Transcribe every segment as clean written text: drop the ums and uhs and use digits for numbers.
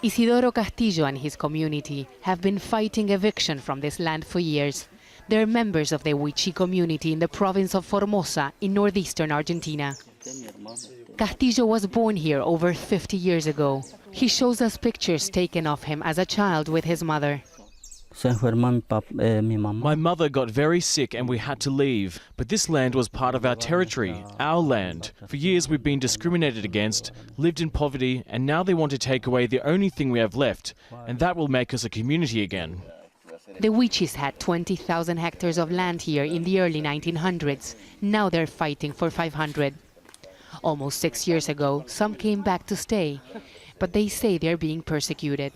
Isidoro Castillo and his community have been fighting eviction from this land for years. They're members of the Wichi community in the province of Formosa in northeastern Argentina. Castillo was born here over 50 years ago. He shows us pictures taken of him as a child with his mother. My mother got very sick and we had to leave. But this land was part of our territory, our land. For years we've been discriminated against, lived in poverty, and now they want to take away the only thing we have left, and that will make us a community again. The Wichis had 20,000 hectares of land here in the early 1900s. Now they're fighting for 500. Almost 6 years ago, some came back to stay, but they say they're being persecuted.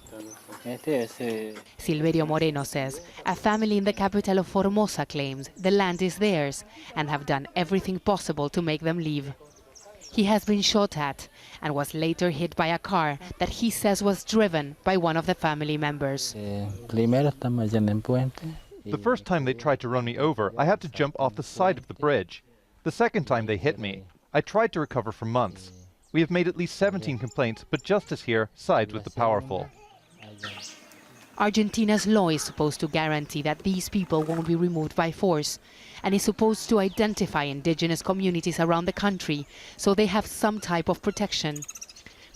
Silverio Moreno says a family in the capital of Formosa claims the land is theirs and have done everything possible to make them leave. He has been shot at and was later hit by a car that he says was driven by one of the family members. The first time they tried to run me over, I had to jump off the side of the bridge. The second time they hit me, I tried to recover for months. We have made at least 17 complaints, but justice here sides with the powerful. Argentina's law is supposed to guarantee that these people won't be removed by force, and is supposed to identify indigenous communities around the country so they have some type of protection.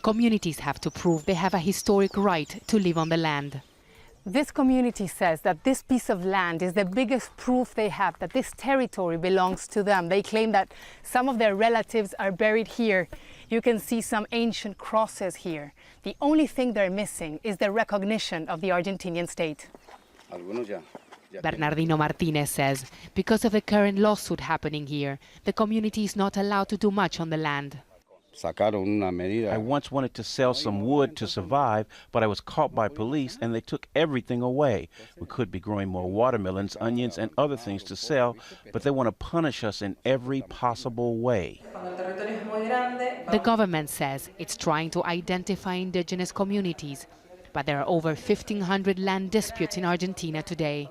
Communities have to prove they have a historic right to live on the land. This community says that this piece of land is the biggest proof they have that this territory belongs to them. They claim that some of their relatives are buried here. You can see some ancient crosses here. The only thing they're missing is the recognition of the Argentinian state. Bernardino Martinez says because of the current lawsuit happening here, the community is not allowed to do much on the land. I once wanted to sell some wood to survive, but I was caught by police and they took everything away. We could be growing more watermelons, onions, and other things to sell, but they want to punish us in every possible way. The government says it's trying to identify indigenous communities, but there are over 1,500 land disputes in Argentina today.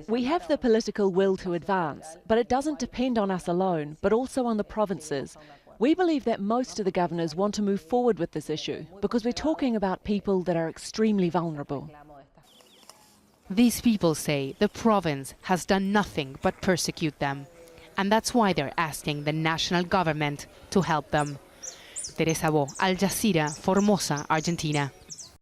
We have the political will to advance, but it doesn't depend on us alone, but also on the provinces. We believe that most of the governors want to move forward with this issue because we're talking about people that are extremely vulnerable. These people say the province has done nothing but persecute them, and that's why they're asking the national government to help them. Teresa Bo, Al Jazeera, Formosa, Argentina.